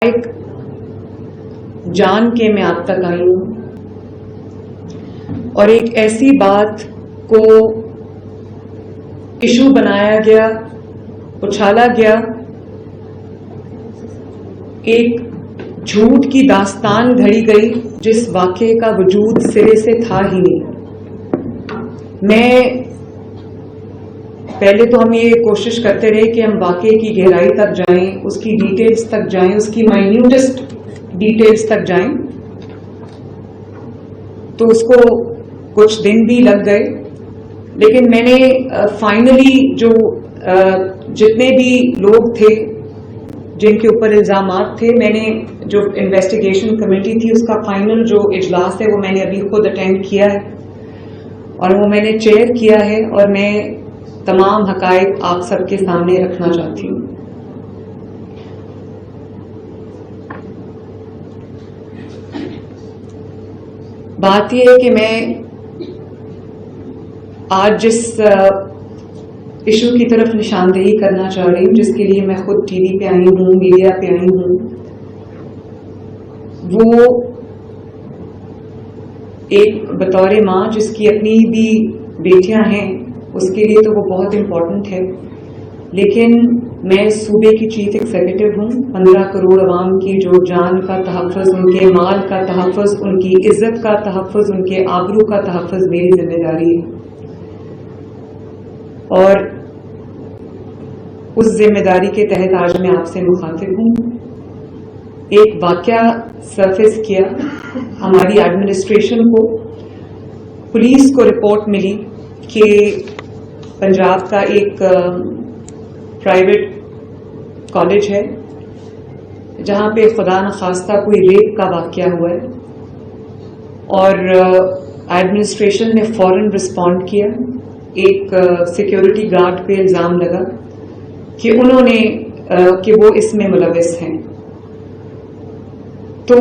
ایک جان کے میں آپ تک آئی ہوں اور ایک ایسی بات کو ایشو بنایا گیا، اچھالا گیا، ایک جھوٹ کی داستان گھڑی گئی جس واقعے کا وجود سرے سے تھا ہی نہیں۔ میں پہلے تو ہم یہ کوشش کرتے رہے کہ ہم واقعے کی گہرائی تک جائیں، اس کی ڈیٹیلز تک جائیں، اس کی مائنیوٹسٹ ڈیٹیلز تک جائیں، تو اس کو کچھ دن بھی لگ گئے، لیکن میں نے فائنلی جو جتنے بھی لوگ تھے جن کے اوپر الزامات تھے، میں نے جو انویسٹیگیشن کمیٹی تھی اس کا فائنل جو اجلاس ہے وہ میں نے ابھی خود اٹینڈ کیا ہے اور وہ میں نے چیئر کیا ہے، اور میں تمام حقائق آپ سب کے سامنے رکھنا چاہتی ہوں۔ بات یہ ہے کہ میں آج جس ایشو کی طرف نشاندہی کرنا چاہ رہی ہوں، جس کے لیے میں خود ٹی وی پہ آئی ہوں، میڈیا پہ آئی ہوں، وہ ایک بطور ماں جس کی اپنی بھی بیٹیاں ہیں اس کے لیے تو وہ بہت امپورٹنٹ ہے، لیکن میں صوبے کی چیف ایگزیکٹو ہوں۔ 15 کروڑ عوام کی جو جان کا تحفظ، ان کے مال کا تحفظ، ان کی عزت کا تحفظ، ان کے آبرو کا تحفظ میری ذمہ داری ہے، اور اس ذمہ داری کے تحت آج میں آپ سے مخاطب ہوں۔ ایک واقعہ سرفیس کیا، ہماری ایڈمنسٹریشن کو، پولیس کو رپورٹ ملی کہ پنجاب کا ایک پرائیویٹ کالج ہے جہاں پہ خدا نخواستہ کوئی ریپ کا واقعہ ہوا ہے، اور ایڈمنسٹریشن نے فوراً رسپونڈ کیا۔ ایک سیکیورٹی گارڈ پہ الزام لگا کہ انہوں نے کہ وہ اس میں ملوث ہیں، تو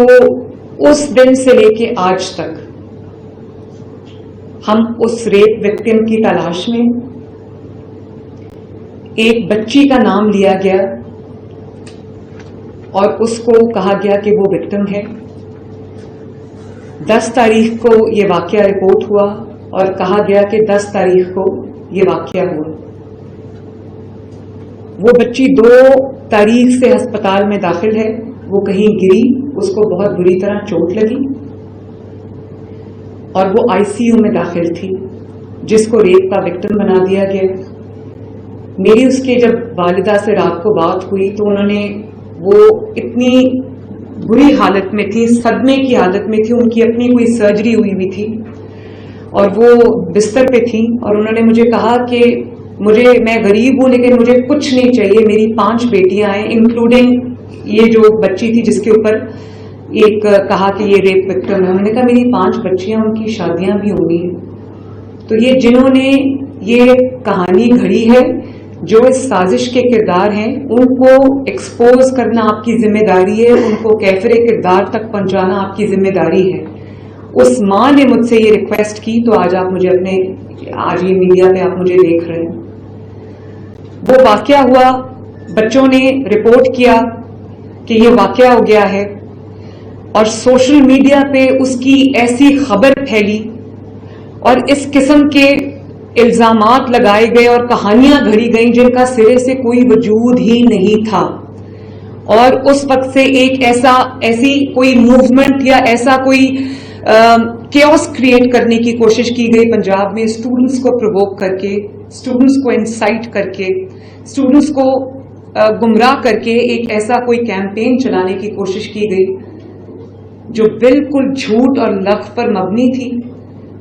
اس دن سے لے کے آج تک ہم اس ریپ وکٹم کی تلاش میں، ایک بچی کا نام لیا گیا اور اس کو کہا گیا کہ وہ وکٹم ہے۔ 10 تاریخ کو یہ واقعہ رپورٹ ہوا اور کہا گیا کہ 10 تاریخ کو یہ واقعہ ہوا۔ وہ بچی 2 تاریخ سے ہسپتال میں داخل ہے، وہ کہیں گری، اس کو بہت بری طرح چوٹ لگی اور وہ ICU میں داخل تھی، جس کو ریپ کا وکٹم بنا دیا گیا۔ میری اس کے جب والدہ سے رات کو بات ہوئی تو انہوں نے، وہ اتنی بری حالت میں تھی، صدمے کی حالت میں تھی، ان کی اپنی کوئی سرجری ہوئی تھی اور وہ بستر پہ تھی، اور انہوں نے مجھے کہا کہ میں غریب ہوں لیکن مجھے کچھ نہیں چاہیے، میری 5 بیٹیاں ہیں، انکلوڈنگ یہ جو بچی تھی جس کے اوپر ایک کہا کہ یہ ریپ وکٹم ہے۔ انہوں نے کہا میری 5 بچیاں، ان کی شادیاں بھی ہونی ہیں۔ تو یہ جنہوں نے یہ کہانی گھڑی ہے، جو اس سازش کے کردار ہیں، ان کو ایکسپوز کرنا آپ کی ذمہ داری ہے، ان کو کیفر کردار تک پہنچانا آپ کی ذمہ داری ہے۔ اس ماں نے مجھ سے یہ ریکویسٹ کی، تو آج آپ مجھے آج یہ میڈیا پہ آپ مجھے دیکھ رہے ہیں۔ وہ واقعہ ہوا، بچوں نے رپورٹ کیا کہ یہ واقعہ ہو گیا ہے، اور سوشل میڈیا پہ اس کی ایسی خبر پھیلی اور اس قسم کے الزامات لگائے گئے اور کہانیاں گھڑی گئیں جن کا سرے سے کوئی وجود ہی نہیں تھا، اور اس وقت سے ایک ایسی کوئی موومنٹ یا ایسا کوئی کیوس کریٹ کرنے کی کوشش کی گئی پنجاب میں، اسٹوڈنٹس کو پرووک کر کے، اسٹوڈنٹس کو انسائٹ کر کے، اسٹوڈنٹس کو گمراہ کر کے ایک ایسا کوئی کیمپین چلانے کی کوشش کی گئی جو بالکل جھوٹ اور لغو پر مبنی تھی۔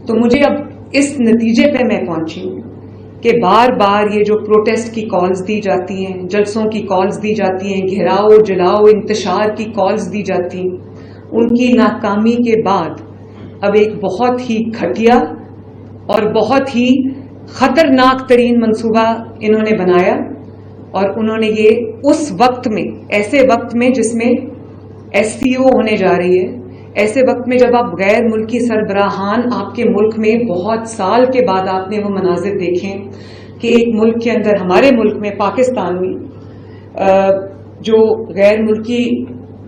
تو مجھے اب اس نتیجے پہ میں پہنچی ہوں کہ بار بار یہ جو پروٹیسٹ کی کالز دی جاتی ہیں، جلسوں کی کالز دی جاتی ہیں، گھیراؤ جلاؤ انتشار کی کالز دی جاتی ہیں، ان کی ناکامی کے بعد اب ایک بہت ہی گھٹیا اور بہت ہی خطرناک ترین منصوبہ انہوں نے بنایا، اور انہوں نے یہ اس وقت میں، ایسے وقت میں جس میں SCO ہونے جا رہی ہے، ایسے وقت میں جب آپ غیر ملکی سربراہان آپ کے ملک میں بہت سال کے بعد آپ نے وہ مناظر دیکھیں کہ ایک ملک کے اندر، ہمارے ملک میں، پاکستان میں، جو غیر ملکی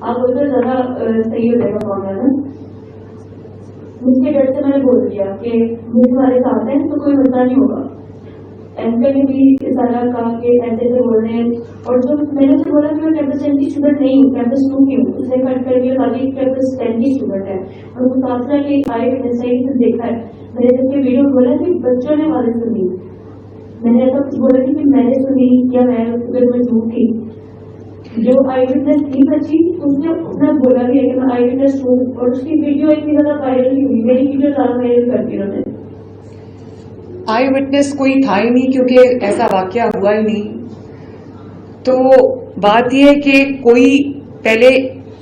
آپ بولتے زیادہ صحیح ہو جائے گا معاملہ. مجھ کے ڈر سے میں نے بول دیا کہ مجھے ہمارے ساتھ ہیں تو کوئی مسئلہ نہیں ہوگا. اینکر نے بھی سارا کہا کہ ایسے ایسے بول رہے ہیں, اور جو میں نے اسے بولا کہ میں کیمپس 10 کی اسٹوڈنٹ نہیں ہوں, کیمپس 2 کی ہوں. اس نے کٹ کر کے بتا دی کیمپس 10 کی اسٹوڈنٹ ہے, اور متاثرہ کہ آئے صحیح سے دیکھا ہے. میں نے جب کہ ویڈیو بولا کہ بچوں نے والے سنی, میں نے ایسا کچھ بولا کہ میں نے سنی یا میں اگر میں جھوٹ تھی. جو آئی وٹنس تھی بچی, اس نے اپنا بولا بھی ہے کہ میں آئی وٹنس ہوں, اور اس کی ویڈیو اتنی زیادہ وائرل نہیں ہوئی, میری ویڈیو زیادہ وائرل کر دی انہوں نے. آئی وٹنس کوئی تھا ہی نہیں کیونکہ ایسا واقعہ ہوا ہی نہیں. تو بات یہ ہے کہ کوئی پہلے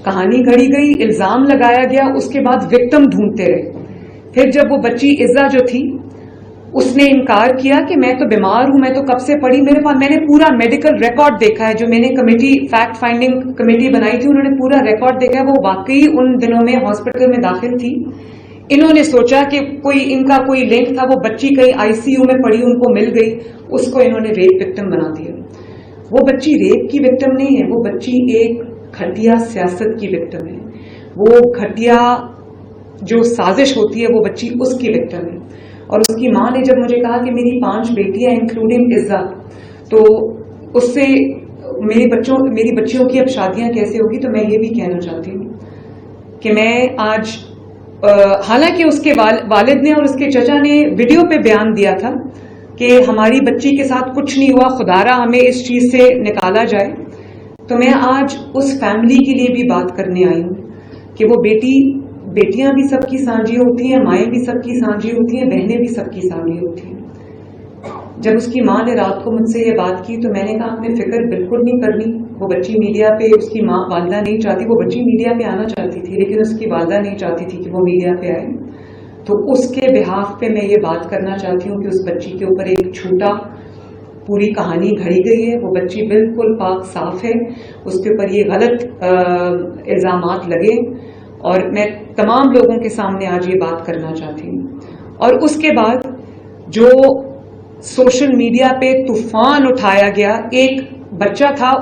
کہانی گھڑی گئی, الزام لگایا گیا, اس کے بعد وکٹم ڈھونڈتے رہے. پھر جب وہ بچی عزا جو تھی اس نے انکار کیا کہ میں تو بیمار ہوں, میں تو کب سے پڑھی, میرے پاس میں نے پورا میڈیکل ریکارڈ دیکھا ہے. جو میں نے کمیٹی فیکٹ فائنڈنگ کمیٹی بنائی تھی انہوں نے پورا ریکارڈ دیکھا ہے. وہ واقعی ان دنوں میں ہاسپٹل میں داخل تھی. انہوں نے سوچا کہ کوئی ان کا کوئی لنک تھا, وہ بچی کہیں آئی سی یو میں پڑی, ان کو مل گئی, اس کو انہوں نے ریپ وکٹم بنا دیا. وہ بچی ریپ کی وکٹم نہیں ہے, وہ بچی ایک گھٹیا سیاست کی وکٹم ہے. وہ گھٹیا جو سازش ہوتی ہے وہ بچی اس کی وکٹم ہے. اور اس کی ماں نے جب مجھے کہا کہ میری 5 بیٹیاں انکلوڈنگ عزا, تو اس سے میری بچیوں کی اب شادیاں کیسے ہوگی. تو میں یہ بھی کہنا چاہتی ہوں کہ میں آج حالانکہ اس کے والد نے اور اس کے چچا نے ویڈیو پہ بیان دیا تھا کہ ہماری بچی کے ساتھ کچھ نہیں ہوا, خدارا ہمیں اس چیز سے نکالا جائے. تو میں آج اس فیملی کے لیے بھی بات کرنے آئی ہوں کہ وہ بیٹیاں بھی سب کی سانجھی ہوتی ہیں, مائیں بھی سب کی سانجھی ہوتی ہیں, بہنیں بھی سب کی سانجھی ہوتی ہیں. جب اس کی ماں نے رات کو مجھ سے یہ بات کی تو میں نے کہا آپ نے فکر بالکل نہیں کرنی. وہ بچی میڈیا پہ, اس کی ماں والدہ نہیں چاہتی, وہ بچی میڈیا پہ آنا چاہتی تھی لیکن اس کی والدہ نہیں چاہتی تھی کہ وہ میڈیا پہ آئے. تو اس کے بہاف پہ میں یہ بات کرنا چاہتی ہوں کہ اس بچی کے اوپر ایک چھوٹا پوری کہانی گھڑی گئی ہے. وہ بچی بالکل پاک صاف ہے, اس کے اوپر یہ غلط الزامات لگے, اور میں تمام لوگوں کے سامنے آج یہ بات کرنا چاہتی ہوں. اور اس کے بعد جو سوشل میڈیا پہ طوفان اٹھایا گیا, ایک بچہ تھا,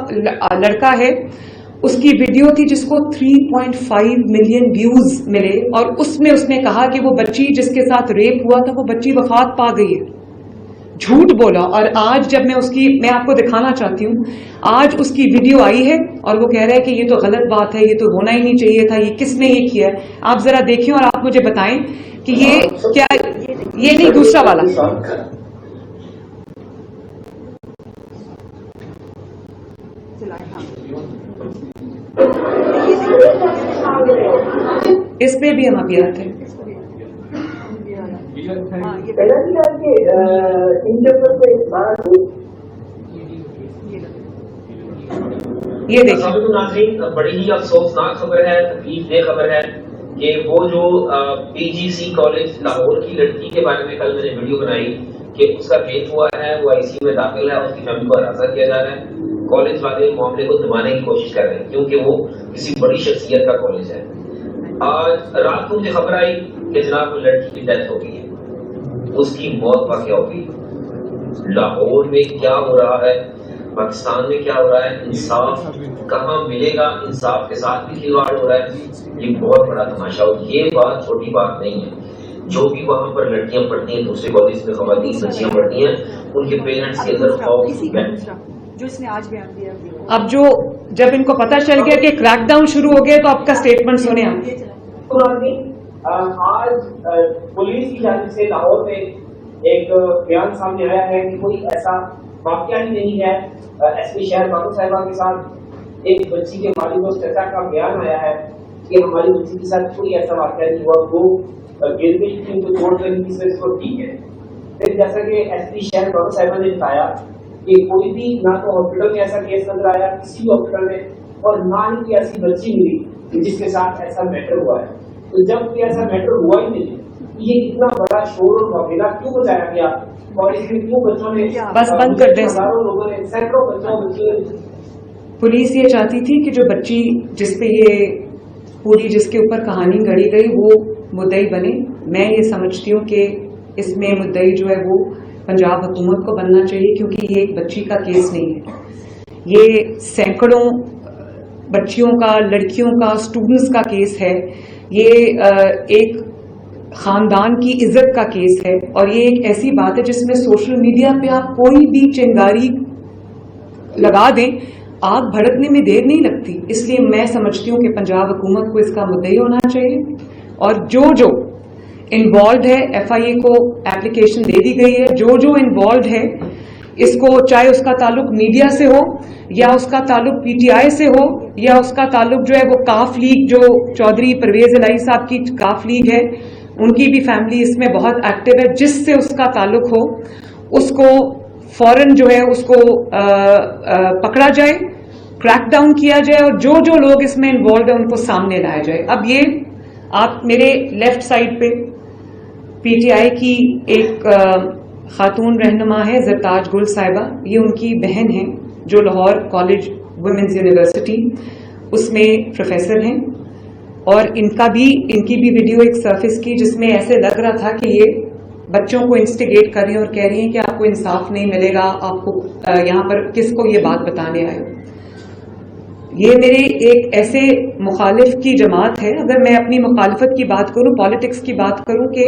لڑکا ہے, اس کی ویڈیو تھی جس کو 3.5 ملین ویوز ملے, اور اس میں اس نے کہا کہ وہ بچی جس کے ساتھ ریپ ہوا تھا وہ بچی وفات پا گئی ہے. جھوٹ بولا. اور آج جب میں آپ کو دکھانا چاہتی ہوں, آج اس کی ویڈیو آئی ہے اور وہ کہہ رہا ہے کہ یہ تو غلط بات ہے, یہ تو ہونا ہی نہیں چاہیے تھا, یہ کس نے یہ کیا ہے. آپ ذرا دیکھیں اور آپ مجھے بتائیں کہ یہ کیا, یہ نہیں دوسرا والا. اس پہ بھی ہم ابھی آتے ہیں. یہ دیکھیں, ناظرین بڑی ہی افسوسناک خبر ہے, تکلیف دہ خبر ہے کہ وہ جو پی جی سی کالج لاہور کی لڑکی کے بارے میں کل میں نے ویڈیو بنائی کہ اس کا ریپ ہوا ہے, وہ آئی سی یو میں داخل ہے, اس کی فیملی کو ہراساں کیا جا رہا ہے. کالج والے معاملے کو دبانے کی کوشش کر رہے ہیں کیونکہ وہ کسی بڑی شخصیت کا کالج ہے. آج رات کو مجھے خبر آئی کہ جناب لڑکی کی ڈیتھ ہو گئی ہے, اس کی موت واقع ہو گئی. لاہور میں کیا ہو رہا ہے, پاکستان میں کیا ہو رہا ہے, انصاف کہاں ملے گا, انصاف کے ساتھ بھی کھلواڑ ہو رہا ہے. یہ بہت بڑا تماشا, اور یہ بات چھوٹی بات نہیں ہے. جو بھی وہاں پر لڑکیاں پڑھتی ہیں, دوسرے کالج میں خواتین بچیاں پڑھتی ہیں, ان کے پیرنٹس کے اندر خوف جو اس نے آج بیان دیا. اب جب ان کو پتہ چل گیا کہ کریک ڈاؤن شروع ہو گیا تو آپ کا اسٹیٹمنٹ سنیں. آج پولیس کی جانب سے لاہور میں ایک بیان سامنے آیا ہے کہ کوئی ایسا واقعہ ہی نہیں ہے. ایس پی شہر بانو صاحبہ کے ساتھ ایک بچی کے والد و چچا کا بیان آیا ہے کہ ہماری بچی کے ساتھ کوئی ایسا واقعہ نہیں ہوا, وہ گر گئی تھی, ان کو چوٹ لگی تھی, اس کو ٹھیک ہے. پھر جیسا کہ ایس پی شہر بانو صاحبہ نے بتایا کہ کوئی بھی نہ تو ہاسپٹل میں ایسا کیس نظر آیا کسی بھی ہاسپٹل میں, اور نہ ہی کوئی ایسی بچی ملی جس کے ساتھ ایسا میٹر ہوا ہے. تو جب کوئی ایسا میٹر ہوا ہی نہیں, یہ اتنا بڑا شور اور واقعہ کیوں بچایا گیا, اور اس میں کیوں بچوں نے, بس بند کر دیں, ہزاروں لوگوں نے, سینکڑوں بچوں. پولیس یہ چاہتی تھی کہ جو بچی جس پہ یہ پوری جس کے اوپر کہانی گڑھی گئی وہ مدعی بنے. میں یہ سمجھتی ہوں کہ اس میں مدعی جو ہے وہ پنجاب حکومت کو بننا چاہیے, کیونکہ یہ ایک بچی کا کیس نہیں ہے, یہ سینکڑوں بچیوں کا، لڑکیوں کا، اسٹوڈنٹس کا کیس ہے، یہ ایک خاندان کی عزت کا کیس ہے، اور یہ ایک ایسی بات ہے جس میں سوشل میڈیا پہ آپ کوئی بھی چنگاری لگا دیں، آگ بھڑکنے میں دیر نہیں لگتی. اس لیے میں سمجھتی ہوں کہ پنجاب حکومت کو اس کا مدعی ہونا چاہیے، اور جو انوالوڈ ہے، ایف آئی اے کو اپلیکیشن دے دی گئی ہے، جو انوالوڈ ہے اس کو، چاہے اس کا تعلق میڈیا سے ہو یا اس کا تعلق پی ٹی آئی سے ہو یا اس کا تعلق جو ہے وہ کاف لیگ، جو چودھری پرویز الہی صاحب کی کاف لیگ ہے، ان کی بھی فیملی اس میں بہت ایکٹیو ہے، جس سے اس کا تعلق ہو اس کو فوراً جو ہے اس کو پکڑا جائے، کریک ڈاؤن کیا جائے، اور جو لوگ اس میں انوالوڈ ہیں ان کو سامنے لایا جائے. اب یہ آپ میرے لیفٹ سائڈ پہ پی ٹی آئی کی ایک خاتون رہنما ہے زرتاج گل صاحبہ، یہ ان کی بہن ہیں جو لاہور کالج ویمنز یونیورسٹی اس میں پروفیسر ہیں، اور ان کی بھی ویڈیو ایک سرفیس کی جس میں ایسے لگ رہا تھا کہ یہ بچوں کو انسٹیگیٹ کر رہی ہیں اور کہہ رہی ہیں کہ آپ کو انصاف نہیں ملے گا، آپ کو یہاں پر کس کو یہ بات بتانے آئے. یہ میرے ایک ایسے مخالف کی جماعت ہے، اگر میں اپنی مخالفت کی بات کروں، پالیٹکس کی بات کروں، کہ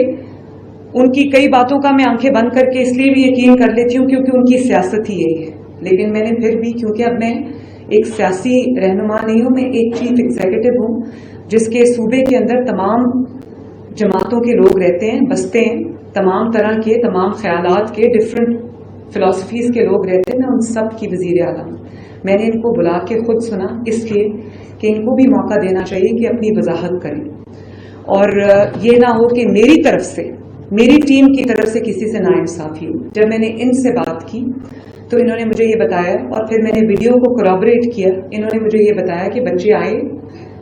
ان کی کئی باتوں کا میں آنکھیں بند کر کے اس لیے بھی یقین کر لیتی ہوں کیونکہ ان کی سیاست ہی یہی ہے. لیکن میں نے پھر بھی، کیونکہ اب میں ایک سیاسی رہنما نہیں ہوں، میں ایک چیف ایگزیکٹو ہوں جس کے صوبے کے اندر تمام جماعتوں کے لوگ رہتے ہیں، بستے ہیں، تمام طرح کے، تمام خیالات کے، ڈفرینٹ فلاسفیز کے لوگ رہتے ہیں. میں ان سب کی وزیر اعلیٰ ہوں. میں نے ان کو بلا کے خود سنا اس لیے کہ ان کو بھی موقع دینا چاہیے کہ اپنی وضاحت کریں، اور یہ نہ ہو کہ میری طرف سے، میری ٹیم کی طرف سے کسی سے ناانصافی ہو. جب میں نے ان سے بات کی تو انہوں نے مجھے یہ بتایا، اور پھر میں نے ویڈیو کو کوریبوریٹ کیا، انہوں نے مجھے یہ بتایا کہ بچے آئے،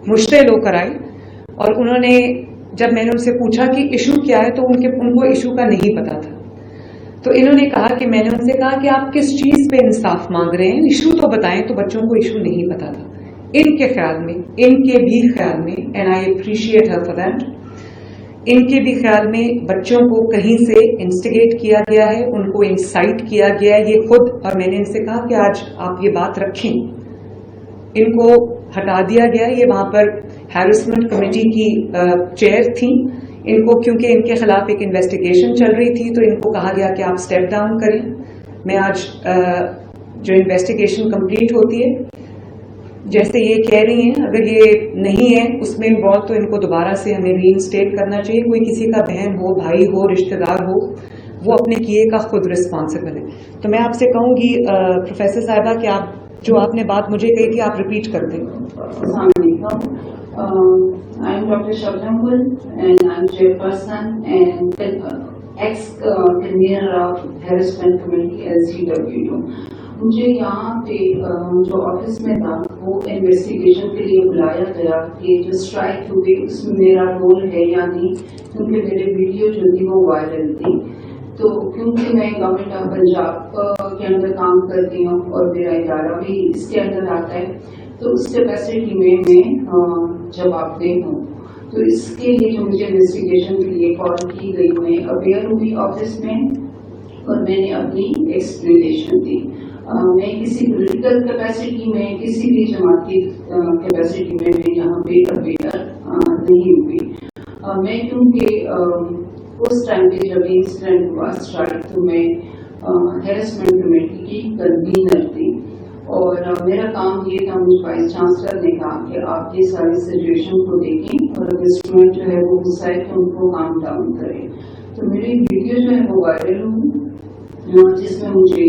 مشتعل ہو کر آئے، اور انہوں نے، جب میں نے ان سے پوچھا کہ ایشو کیا ہے تو ان کو ایشو کا نہیں پتا تھا. تو انہوں نے کہا کہ میں نے ان سے کہا کہ آپ کس چیز پہ انصاف مانگ رہے ہیں، ایشو تو بتائیں. تو بچوں کو ایشو نہیں پتا تھا. ان کے خیال میں، ان کے بھی خیال میں، and I appreciate her for that, ان کے بھی خیال میں بچوں کو کہیں سے انسٹیگیٹ کیا گیا ہے، ان کو انسائٹ کیا گیا ہے، یہ خود. اور میں نے ان سے کہا کہ آج آپ یہ بات رکھیں، ان کو ہٹا دیا گیا. یہ وہاں پر ہیرسمنٹ کمیٹی کی چیئر تھیں، ان کو کیونکہ ان کے خلاف ایک انویسٹیگیشن چل رہی تھی تو ان کو کہا گیا کہ آپ اسٹیپ ڈاؤن کریں. میں آج جو انویسٹیگیشن کمپلیٹ ہوتی ہے، جیسے یہ کہہ رہی ہیں، اگر یہ نہیں ہے اس میں انوالو تو ان کو دوبارہ سے ہمیں ری انسٹیٹ کرنا چاہیے. کوئی کسی کا بہن ہو، بھائی ہو، رشتہ دار ہو، وہ اپنے کیے کا خود رسپانسبل ہے. تو میں آپ سے کہوں گی پروفیسر صاحبہ کہ آپ جو آپ نے بات مجھے کہی تھی آپ ریپیٹ کر دیں. السلام علیکم. I am Dr. Shabnam Gul and I am chairperson and ex-convener of Harassment Committee LCW2. مجھے یہاں پہ جو آفس میں تھا وہ انویسٹیگیشن کے لیے بلایا گیا کہ جو اسٹرائک ہوئی اس میں میرا رول ہے یا نہیں، کیونکہ میری ویڈیو جو تھی وہ وائرل تھی. تو کیونکہ میں گورنمنٹ آف پنجاب کے اندر کام کرتی ہوں اور میرا ادارہ بھی اس کے اندر آتا ہے، تو اس کیپیسٹی میں جواب دہ ہوں. تو اس کے لیے جو مجھے انویسٹیگیشن کے لیے کال کی گئی، میں اویئر ہوئی آفس میں اور میں نے اپنی ایکسپلینیشن دی. میں کسی پولیٹیکل کیپیسٹی میں، کسی بھی جماعت کی کیپیسٹی میں یہاں پہ اویئر نہیں ہوئی. میں کیونکہ اس ٹائم پہ جب انسیڈنٹ ہوا اسٹرائک تو میں ہیرسمنٹ کمیٹی کی کنوینر تھی، اور میرا کام یہ تھا، مجھے وائس چانسلر نے کہا کہ آپ یہ ساری سچویشن کو دیکھیں اور اگر اسٹوڈنٹ جو ہے وہ غصہ ہے تو ان کو کام ڈاؤن کریں. تو میری ویڈیو جو ہے وہ وائرل ہوئی، جس میں مجھے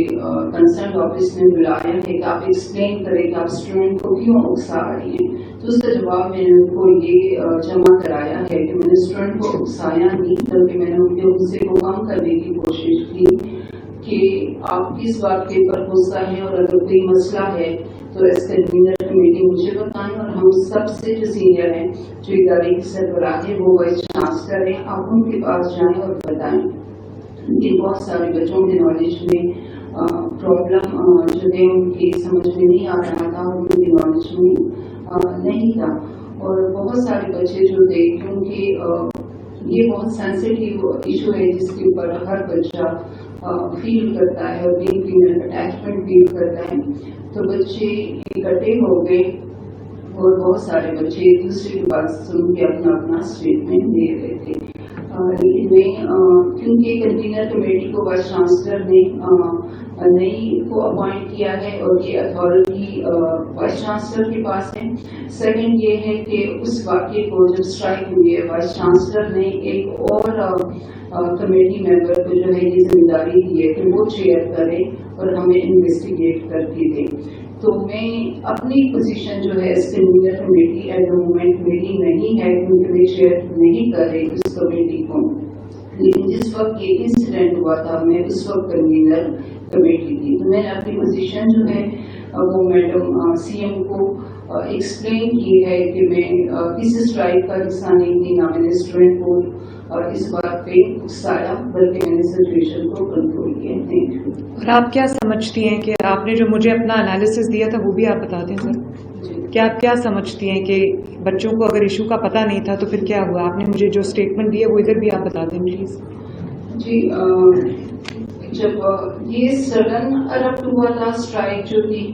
کنسرن آفس میں بلایا ہے کہ آپ ایکسپلین کریں کہ آپ اسٹوڈنٹ کو کیوں اکسا رہی ہیں. تو اس کا جواب میں نے ان کو یہ جمع کرایا ہے کہ میں نے اسٹوڈنٹ کو اکسایا نہیں، بلکہ میں نے ان کے غصے کو کم کرنے کی کوشش کی کہ آپ کس بات کے اوپر غصہ ہے، اور اگر کوئی مسئلہ ہے تو ایز کنوینر کمیٹی مجھے بتائیں، اور ہم سب سے جو سینئر ہیں، جو ادارے کی سربراہ ہے، وہ وائس چانسلر ہیں، آپ ان کے پاس جائیں اور بتائیں. کہ بہت سارے بچوں کے نالج میں پرابلم جو ہے ان کی سمجھ میں نہیں آ رہا تھا، اور ان کی نالج میں نہیں تھا. اور بہت سارے بچے جو تھے، کیونکہ یہ بہت سینسیٹیو ایشو ہے جس کے اوپر ہر بچہ فیل کرتا ہے اور اٹیچمنٹ فیل کرتا ہے، تو بچے اکٹھے ہو گئے اور بہت سارے بچے ایک دوسرے کی بات سن کے اپنا اپنا اسٹیٹمنٹ دے رہے تھے. لیکن میں کیونکہ کنوینر کمیٹی کو وائس چانسلر نے نئی کو اپوائنٹ کیا ہے اور یہ اتھارٹی وائس چانسلر کے پاس ہے. سیکنڈ یہ ہے کہ اس واقعے کو جب اسٹرائک ہوئی ہے وائس چانسلر نے ایک اور کمیٹی ممبر کو جو ہے یہ ذمہ داری دی ہے کہ وہ چیئر کرے اور ہمیں انویسٹیگیٹ کر کے دے. تو میں اپنی پوزیشن جو ہے اس convener committee at the moment میری نہیں ہے کیونکہ میں چیئر نہیں کر رہی اس کمیٹی کو. لیکن جس وقت یہ انسیڈنٹ ہوا تھا میں اس وقت کنوینر کمیٹی تھی. تو میں نے اپنی پوزیشن جو ہے وہ میڈم سی ایم کو ایکسپلین کی ہے کہ میں کسی اسٹرائک کا حصہ نہیں تھی, نہ میں نے اسٹوڈنٹ کو اس بات پہ اکسایا بلکہ میں نے سچویشن کو کنٹرول کیا. Thank you. اور آپ کیا سمجھتی ہیں کہ آپ نے جو مجھے اپنا انالیسس دیا تھا وہ بھی آپ بتا دیں سر. کیا آپ کیا سمجھتی ہیں کہ بچوں کو اگر ایشو کا پتہ نہیں تھا تو پھر کیا ہوا؟ آپ نے مجھے جو اسٹیٹمنٹ دی ہے وہ ادھر بھی آپ بتا دیں پلیز. جی جب یہ سڈن ارپٹ ہوا تھا اسٹرائک جو تھی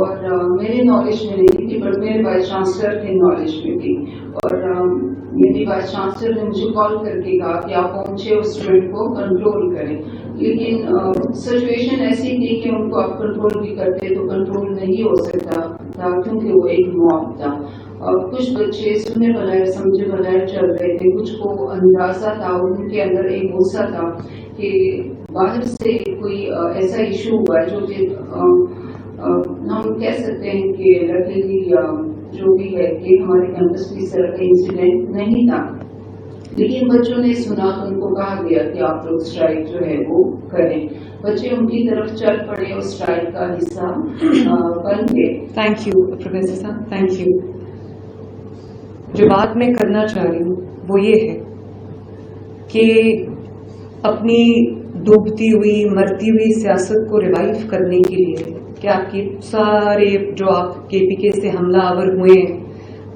اور میرے نالج میں نہیں تھی بٹ میرے وائس چانسلر کے نالج میں تھی اور میری وائس چانسلر نے مجھے کال کر کے کہا کہ آپ پہنچے اس اسٹوڈنٹ کو کنٹرول کریں. لیکن سچویشن ایسی تھی کہ ان کو آپ کنٹرول بھی کرتے تو کنٹرول نہیں ہو سکتا تھا کیونکہ وہ ایک موب تھا. کچھ بچے سننے بغیر سمجھے بغیر چل رہے تھے, کچھ کو اندازہ تھا, ان کے اندر ایک غصہ تھا کہ باہر سے کوئی ایسا ایشو ہوا جو کہ ہم کہہ سکتے ہیں کہ لڑکی یا جو بھی ہے کہ ہمارے کیمپس میں اس طرح کا انسیڈنٹ نہیں تھا. لیکن بچوں نے سنا تو ان کو کہا گیا کہ آپ لوگ اسٹرائک جو ہے وہ کریں. بچے ان کی طرف چل پڑے اور اسٹرائک کا حصہ بن گئے. تھینک یو پروفیسر صاحب, تھینک یو. جو بات میں کرنا چاہ رہی ہوں وہ یہ ہے کہ اپنی ڈوبتی ہوئی مرتی ہوئی سیاست کو ریوائیو کرنے کے لیے کہ آپ کی سارے جو آپ کے پی کے سے حملہ آور ہوئے ہیں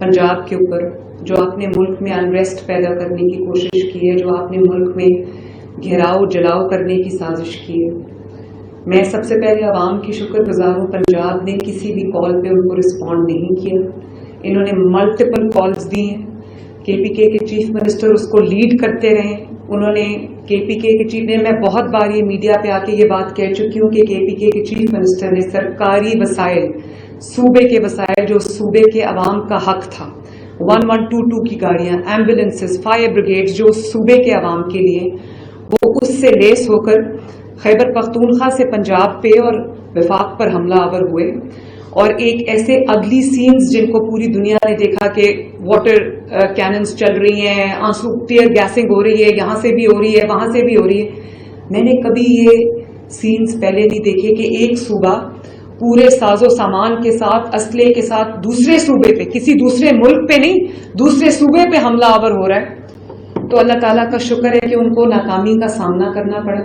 پنجاب کے اوپر, جو آپ نے ملک میں انریسٹ پیدا کرنے کی کوشش کی ہے, جو آپ نے ملک میں گھیراؤ جلاؤ کرنے کی سازش کی ہے, میں سب سے پہلے عوام کی شکر گزار ہوں. پنجاب نے کسی بھی کال پہ ان کو رسپونڈ نہیں کیا. انہوں نے ملٹیپل کالز دی ہیں. کے پی کے چیف منسٹر اس کو لیڈ کرتے رہے. انہوں نے کے پی کے چیف نے, میں بہت بار یہ میڈیا پہ آ کے یہ بات کہہ چکی ہوں کہ کے پی کے چیف منسٹر نے سرکاری وسائل, صوبے کے وسائل جو صوبے کے عوام کا حق تھا, 1122 کی گاڑیاں, ایمبولینسز, فائر بریگیڈ جو صوبے کے عوام کے لیے, وہ اس سے لیس ہو کر خیبر پختونخوا سے پنجاب پہ اور وفاق پر حملہ آور ہوئے. اور ایک ایسے اگلی سینز جن کو پوری دنیا نے دیکھا کہ واٹر کیننز چل رہی ہیں, آنسو ٹیئر گیسنگ ہو رہی ہے, یہاں سے بھی ہو رہی ہے, وہاں سے بھی ہو رہی ہے. میں نے کبھی یہ سینز پہلے نہیں دیکھے کہ ایک صوبہ پورے ساز و سامان کے ساتھ, اسلحے کے ساتھ دوسرے صوبے پہ, کسی دوسرے ملک پہ نہیں, دوسرے صوبے پہ حملہ آور ہو رہا ہے. تو اللہ تعالیٰ کا شکر ہے کہ ان کو ناکامی کا سامنا کرنا پڑا.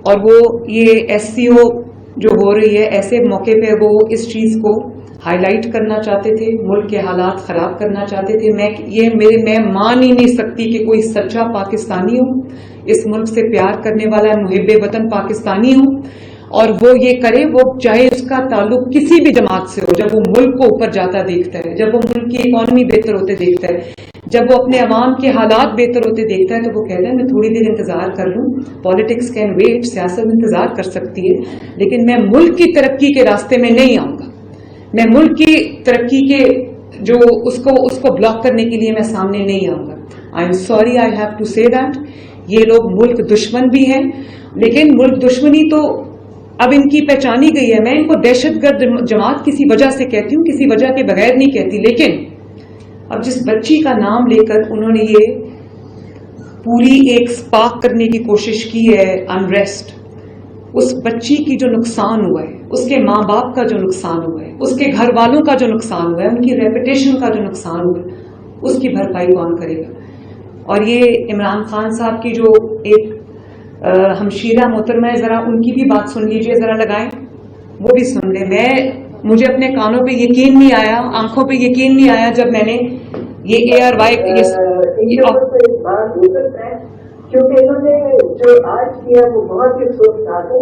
اور وہ یہ ایس سی او جو ہو رہی ہے ایسے موقع پہ وہ اس چیز کو ہائی لائٹ کرنا چاہتے تھے, ملک کے حالات خراب کرنا چاہتے تھے. میں مان ہی نہیں سکتی کہ کوئی سچا پاکستانی ہو, اس ملک سے پیار کرنے والا محب وطن پاکستانی ہو اور وہ یہ کرے, وہ چاہے اس کا تعلق کسی بھی جماعت سے ہو, جب وہ ملک کو اوپر جاتا دیکھتا ہے, جب وہ ملک کی اکانومی بہتر ہوتے دیکھتا ہے, جب وہ اپنے عوام کے حالات بہتر ہوتے دیکھتا ہے, تو وہ کہتا ہے میں تھوڑی دیر انتظار کر لوں, پالیٹکس کین ویٹ, سیاست انتظار کر سکتی ہے, لیکن میں ملک کی ترقی کے راستے میں نہیں آؤں گا. میں ملک کی ترقی کے جو اس کو بلاک کرنے کے لیے میں سامنے نہیں آؤں گا. I am sorry, I have to say that. یہ لوگ ملک دشمن بھی ہیں, لیکن ملک دشمنی تو اب ان کی پہچانی گئی ہے. میں ان کو دہشت گرد جماعت کسی وجہ سے کہتی ہوں, کسی وجہ کے بغیر نہیں کہتی. لیکن اب جس بچی کا نام لے کر انہوں نے یہ پوری ایک سپاک کرنے کی کوشش کی ہے انریسٹ, اس بچی کی جو نقصان ہوا ہے, اس کے ماں باپ کا جو نقصان ہوا ہے, اس کے گھر والوں کا جو نقصان ہوا ہے, ان کی ریپوٹیشن کا جو نقصان ہوا ہے, اس کی بھرپائی کون کرے گا؟ اور یہ عمران خان صاحب کی جو ایک ہمشیرہ محترمہ ہے, ذرا ان کی بھی بات سن لیجئے, ذرا لگائیں, وہ بھی سن لیں. مجھے اپنے کانوں پہ یقین نہیں آیا, آنکھوں پہ یقین نہیں آیا جب میں نے یہ اے آر وائی کیونکہ انہوں نے جو آج کیا وہ بہت ہی افسوسناک ہے